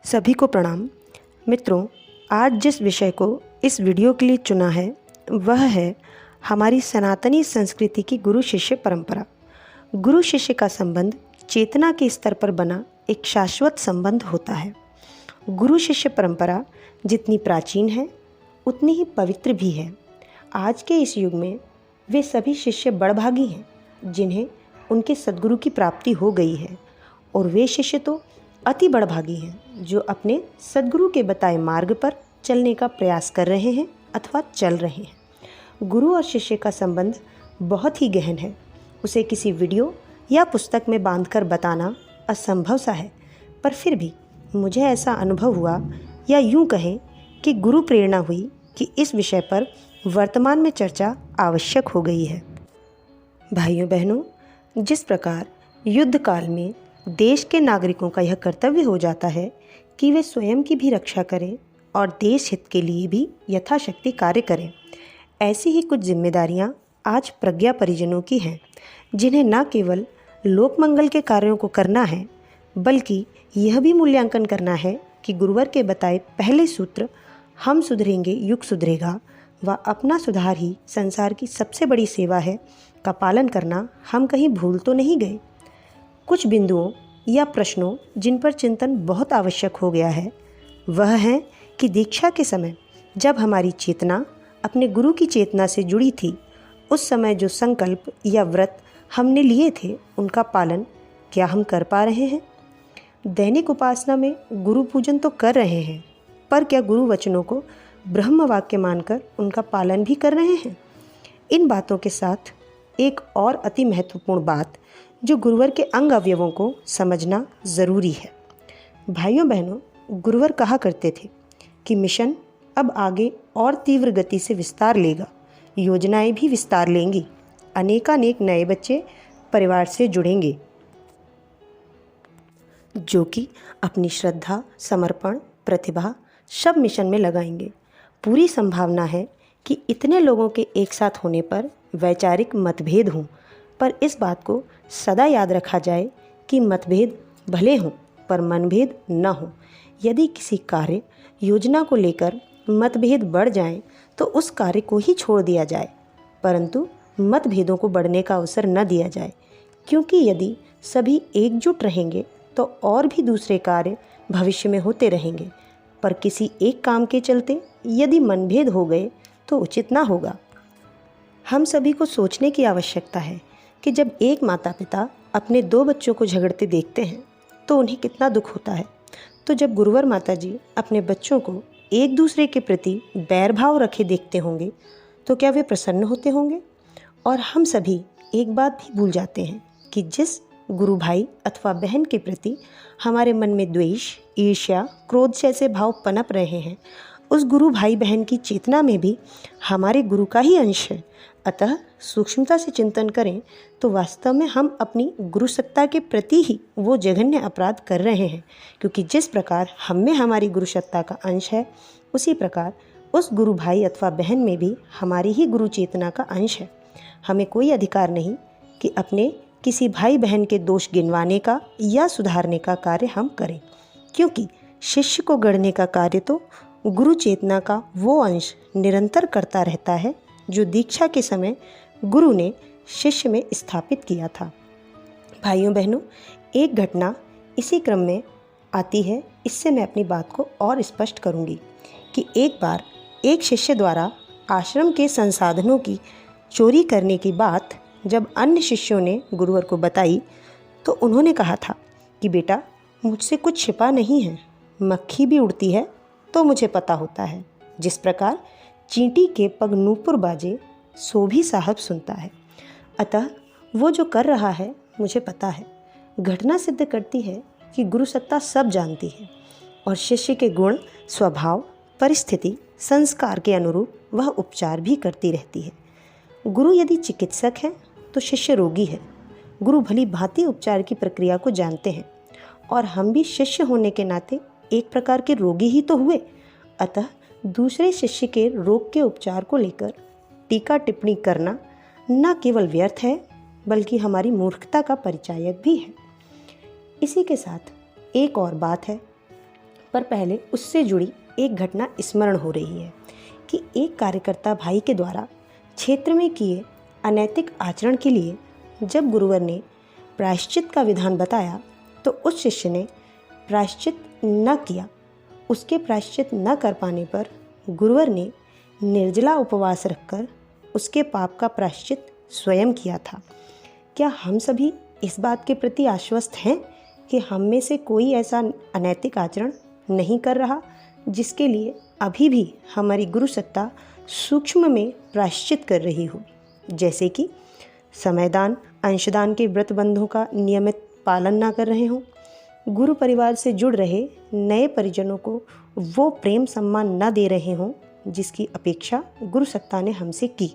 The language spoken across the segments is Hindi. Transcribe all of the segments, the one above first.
सभी को प्रणाम। मित्रों, आज जिस विषय को इस वीडियो के लिए चुना है वह है हमारी सनातनी संस्कृति की गुरु शिष्य परंपरा। गुरु शिष्य का संबंध चेतना के स्तर पर बना एक शाश्वत संबंध होता है। गुरु शिष्य परंपरा जितनी प्राचीन है उतनी ही पवित्र भी है। आज के इस युग में वे सभी शिष्य बड़भागी हैं जिन्हें उनके सद्गुरु की प्राप्ति हो गई है, और वे शिष्य तो अति बड़भागी हैं जो अपने सद्गुरु के बताए मार्ग पर चलने का प्रयास कर रहे हैं अथवा चल रहे हैं। गुरु और शिष्य का संबंध बहुत ही गहन है। उसे किसी वीडियो या पुस्तक में बांधकर बताना असंभव सा है, पर फिर भी मुझे ऐसा अनुभव हुआ, या यूं कहें कि गुरु प्रेरणा हुई कि इस विषय पर वर्तमान में चर्चा आवश्यक हो गई है। भाइयों बहनों, जिस प्रकार युद्ध काल में देश के नागरिकों का यह कर्तव्य हो जाता है कि वे स्वयं की भी रक्षा करें और देश हित के लिए भी यथाशक्ति कार्य करें, ऐसी ही कुछ जिम्मेदारियां आज प्रज्ञा परिजनों की हैं, जिन्हें न केवल लोकमंगल के कार्यों को करना है बल्कि यह भी मूल्यांकन करना है कि गुरुवर के बताए पहले सूत्र हम सुधरेंगे युग सुधरेगा व अपना सुधार ही संसार की सबसे बड़ी सेवा है का पालन करना हम कहीं भूल तो नहीं गए। कुछ बिंदुओं या प्रश्नों जिन पर चिंतन बहुत आवश्यक हो गया है वह है कि दीक्षा के समय जब हमारी चेतना अपने गुरु की चेतना से जुड़ी थी, उस समय जो संकल्प या व्रत हमने लिए थे उनका पालन क्या हम कर पा रहे हैं? दैनिक उपासना में गुरु पूजन तो कर रहे हैं, पर क्या गुरु वचनों को ब्रह्म वाक्य मानकर उनका पालन भी कर रहे हैं? इन बातों के साथ एक और अति महत्वपूर्ण बात जो गुरुवर के अंग अवयवों को समझना ज़रूरी है। भाइयों बहनों, गुरुवर कहा करते थे कि मिशन अब आगे और तीव्र गति से विस्तार लेगा, योजनाएं भी विस्तार लेंगी, अनेकानेक नए बच्चे परिवार से जुड़ेंगे जो कि अपनी श्रद्धा, समर्पण, प्रतिभा सब मिशन में लगाएंगे। पूरी संभावना है कि इतने लोगों के एक साथ होने पर वैचारिक मतभेद हों, पर इस बात को सदा याद रखा जाए कि मतभेद भले हों पर मनभेद न हो। यदि किसी कार्य योजना को लेकर मतभेद बढ़ जाएं तो उस कार्य को ही छोड़ दिया जाए, परंतु मतभेदों को बढ़ने का अवसर न दिया जाए, क्योंकि यदि सभी एकजुट रहेंगे तो और भी दूसरे कार्य भविष्य में होते रहेंगे, पर किसी एक काम के चलते यदि मनभेद हो गए तो उचित ना होगा। हम सभी को सोचने की आवश्यकता है कि जब एक माता पिता अपने दो बच्चों को झगड़ते देखते हैं तो उन्हें कितना दुख होता है। तो जब गुरुवर माता जी अपने बच्चों को एक दूसरे के प्रति बैर भाव रखे देखते होंगे तो क्या वे प्रसन्न होते होंगे? और हम सभी एक बात भी भूल जाते हैं कि जिस गुरु भाई अथवा बहन के प्रति हमारे मन में द्वेष, ईर्ष्या, क्रोध जैसे भाव पनप रहे हैं, उस गुरु भाई बहन की चेतना में भी हमारे गुरु का ही अंश है। अतः सूक्ष्मता से चिंतन करें तो वास्तव में हम अपनी गुरु सत्ता के प्रति ही वो जघन्य अपराध कर रहे हैं, क्योंकि जिस प्रकार हम में हमारी गुरु सत्ता का अंश है उसी प्रकार उस गुरु भाई अथवा बहन में भी हमारी ही गुरु चेतना का अंश है। हमें कोई अधिकार नहीं कि अपने किसी भाई बहन के दोष गिनवाने का या सुधारने का कार्य हम करें, क्योंकि शिष्य को गढ़ने का कार्य तो गुरु चेतना का वो अंश निरंतर करता रहता है जो दीक्षा के समय गुरु ने शिष्य में स्थापित किया था। भाइयों बहनों, एक घटना इसी क्रम में आती है, इससे मैं अपनी बात को और स्पष्ट करूंगी कि एक बार एक शिष्य द्वारा आश्रम के संसाधनों की चोरी करने की बात जब अन्य शिष्यों ने गुरुवर को बताई तो उन्होंने कहा था कि बेटा, मुझसे कुछ छिपा नहीं है, मक्खी भी उड़ती है तो मुझे पता होता है। जिस प्रकार चींटी के पग नूपुर बाजे सो भी साहब सुनता है। अतः वो जो कर रहा है मुझे पता है। घटना सिद्ध करती है कि गुरु सत्ता सब जानती है और शिष्य के गुण, स्वभाव, परिस्थिति, संस्कार के अनुरूप वह उपचार भी करती रहती है। गुरु यदि चिकित्सक है तो शिष्य रोगी है। गुरु भली भांति उपचार की प्रक्रिया को जानते हैं और हम भी शिष्य होने के नाते एक प्रकार के रोगी ही तो हुए। अतः दूसरे शिष्य के रोग के उपचार को लेकर टीका टिप्पणी करना न केवल व्यर्थ है बल्कि हमारी मूर्खता का परिचायक भी है। इसी के साथ एक और बात है पर पहले उससे जुड़ी एक घटना स्मरण हो रही है कि एक कार्यकर्ता भाई के द्वारा क्षेत्र में किए अनैतिक आचरण के लिए जब गुरुवर ने प्रायश्चित का विधान बताया तो उस शिष्य ने प्रायश्चित न किया। उसके प्रायश्चित न कर पाने पर गुरुवर ने निर्जला उपवास रखकर उसके पाप का प्रायश्चित स्वयं किया था। क्या हम सभी इस बात के प्रति आश्वस्त हैं कि हम में से कोई ऐसा अनैतिक आचरण नहीं कर रहा जिसके लिए अभी भी हमारी गुरु सत्ता सूक्ष्म में प्रायश्चित कर रही हो, जैसे कि समयदान, अंशदान के व्रत बंधों का नियमित पालन ना कर रहे हों, गुरु परिवार से जुड़ रहे नए परिजनों को वो प्रेम सम्मान न दे रहे हों जिसकी अपेक्षा गुरु सत्ता ने हमसे की,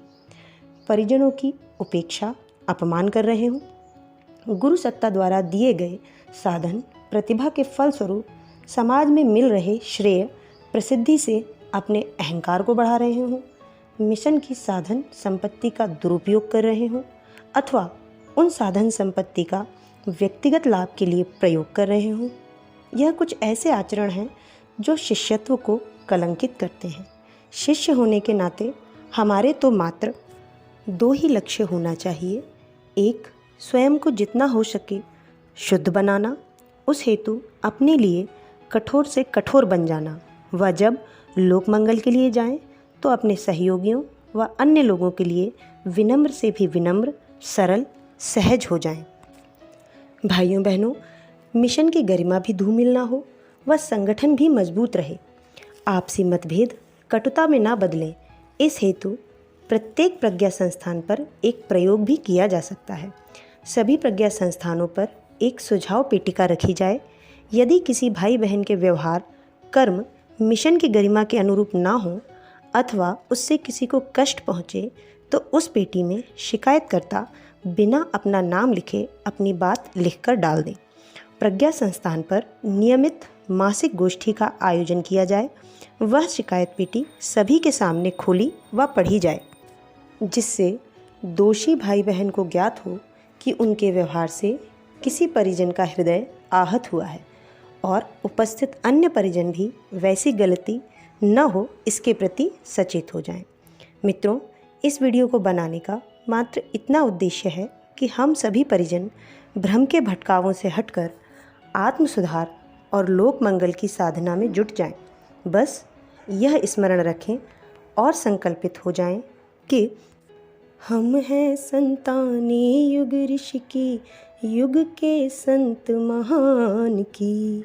परिजनों की उपेक्षा अपमान कर रहे हों, गुरु सत्ता द्वारा दिए गए साधन प्रतिभा के फलस्वरूप समाज में मिल रहे श्रेय प्रसिद्धि से अपने अहंकार को बढ़ा रहे हों, मिशन की साधन संपत्ति का दुरुपयोग कर रहे हों अथवा उन साधन संपत्ति का व्यक्तिगत लाभ के लिए प्रयोग कर रहे हों। यह कुछ ऐसे आचरण हैं जो शिष्यत्व को कलंकित करते हैं। शिष्य होने के नाते हमारे तो मात्र दो ही लक्ष्य होना चाहिए। एक, स्वयं को जितना हो सके शुद्ध बनाना, उस हेतु अपने लिए कठोर से कठोर बन जाना, व जब लोक मंगल के लिए जाएं तो अपने सहयोगियों व अन्य लोगों के लिए विनम्र से भी विनम्र, सरल, सहज हो जाएं। भाइयों बहनों, मिशन की गरिमा भी धूमिल ना हो व संगठन भी मजबूत रहे। आपसी मतभेद कटुता में ना बदलें। इस हेतु प्रत्येक प्रज्ञा संस्थान पर एक प्रयोग भी किया जा सकता है। सभी प्रज्ञा संस्थानों पर एक सुझाव पेटिका रखी जाए। यदि किसी भाई बहन के व्यवहार, कर्म मिशन की गरिमा के अनुरूप ना हो अथवा उससे किसी को कष्ट पहुँचे तो उस पेटी में शिकायतकर्ता बिना अपना नाम लिखे अपनी बात लिखकर डाल दें। प्रज्ञा संस्थान पर नियमित मासिक गोष्ठी का आयोजन किया जाए। वह शिकायत पेटी सभी के सामने खोली व पढ़ी जाए, जिससे दोषी भाई बहन को ज्ञात हो कि उनके व्यवहार से किसी परिजन का हृदय आहत हुआ है और उपस्थित अन्य परिजन भी वैसी गलती न हो इसके प्रति सचेत हो जाएं। मित्रों, इस वीडियो को बनाने का मात्र इतना उद्देश्य है कि हम सभी परिजन भ्रम के भटकावों से हटकर आत्म सुधार और लोक मंगल की साधना में जुट जाएं। बस यह स्मरण रखें और संकल्पित हो जाएं कि हम हैं संताने युग ऋषि की, युग के संत महान की,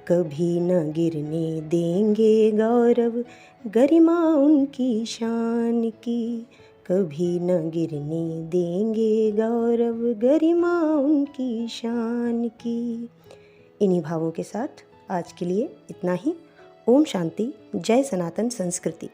कभी न गिरने देंगे गौरव गरिमा उनकी शान की, कभी न गिरने देंगे गौरव गरिमा उनकी शान की। इन्हीं भावों के साथ आज के लिए इतना ही। ओम शांति। जय सनातन संस्कृति।